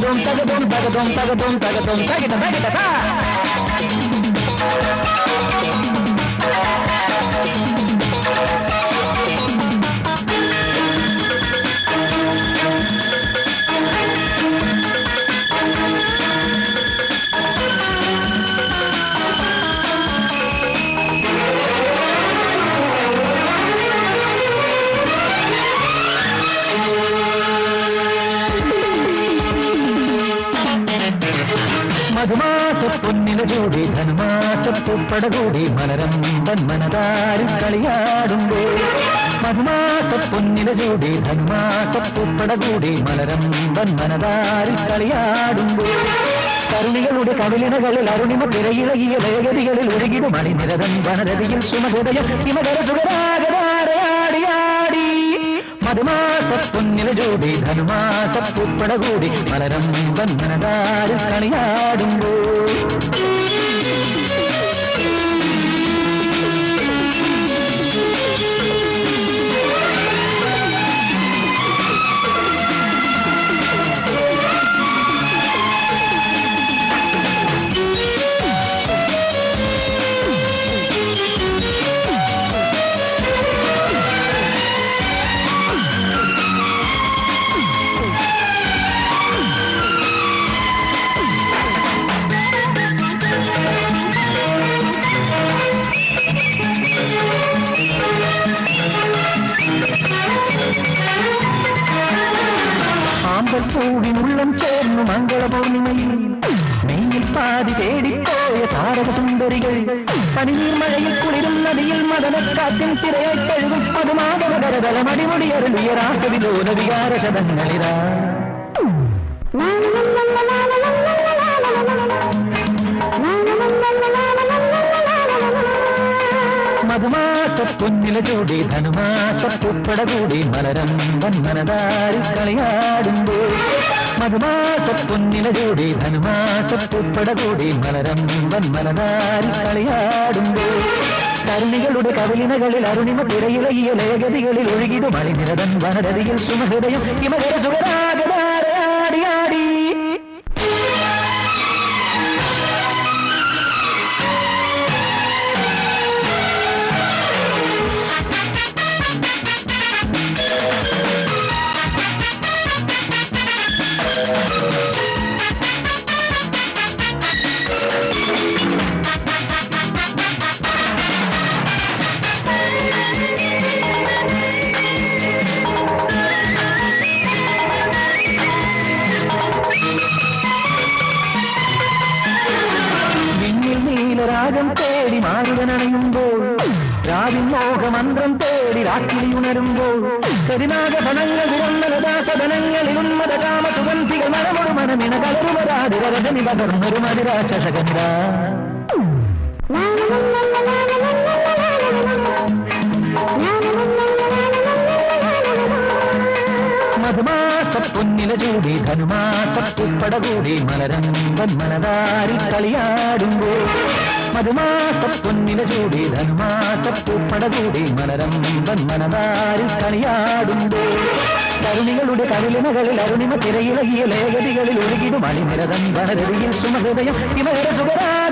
തകതും തകതും തകതും തകതും തകതും തകിട തകിട മധുമാസ പൊന്നില ജോടി ധനുമാസ പൂപ്പടകൂടി മലരമ്പൻ മനതാരിൽ കളിയാടുമ്പോ മധുമാസ പൊന്നില ജോടി ധനുമാസ പൂപ്പടകൂടി മലരമ്പൻ മനതാരിൽ കളിയാടുമ്പോ കരുണികളുടെ കവിളിനകളിൽ അരുണിമ തിരയിളകിയ ലയഗതികളിൽ ഒഴുകിടും മണിനിരതൻ വനരതിയിൽ സുമഹൃദയം ഹിമകര സുഖരാഗതാരയാടിയാടി മധുമാസ പൊന്നില ജോടി ധനുമാസ പൂപ്പടകൂടി മലരമ്പൻ മനതാരിൽ കളിയാടുമ്പോ പൂവിനുള്ളം ചേർന്നു മംഗളപൂർണിമയിൽ നെയ്യിൽ പാതി തേടിപ്പോയ താരകസുന്ദരികൾ പനിനീർ മഴയിൽ കുളിരും നദിയിൽ മദനക്കാറ്റിൻ തിരയായി കഴുകും അതുമാതവകരതലമടിമുടിയറിയ രാസവിലോല വികാരശതങ്ങളിതാ മധുമാസ പൊന്നില ജോടി ധനുമാസ പൂപ്പടകൂടി മലരമ്പൻ മനതാരിൽ കളിയാടുമ്പോ മധുമാസ പൊന്നില ജോടി ധനുമാസ പൂപ്പടകൂടി മലരമ്പൻ മനതാരിൽ കളിയാടുമ്പോ കരുണികളുടെ കവിളിനകളിൽ അരുണിമ തിരയിളകിയ ലയഗതികളിൽ ഒഴുകിടും മണിനിരതൻ വനരതിയിൽ സുമഹൃദയം ഹിമകര സുഖരാഗതാരയാടിയാടി രാഗം തേടി മാറുവനണയുമ്പോൾ രാവിൻ മോഹമന്ത്രം തേടി രാത്രി ഉണരുമ്പോൾ പെരുനാഗഫലങ്ങൾ വിരന്നലദാസധനങ്ങളിൽ ഉന്മത കാമ സുഗന്ധികൾ മരമൊരു മനമിന കലരുവരാതിരജനി പകർന്നൊരു മതിരാശകനിര മധുമാസ പൊന്നില ജോടി ധനുമാസ പൂപ്പടകൂടി മലരമ്പൻ മനതാരിൽ കളിയാടുമ്പോ മധുമാസ പൊന്നില ജോടി ധനുമാസ പൂപ്പടകൂടി മലരമ്പൻ മനതാരിൽ കളിയാടുമ്പോ കരുണികളുടെ കവിളിനകളിൽ അരുണിമ തിരയിളകിയ ലയഗതികളിൽ ഒഴുകിടും മണിനിരതൻ വനരതിയിൽ സുമഹൃദയം ഹിമകര സുഖരാ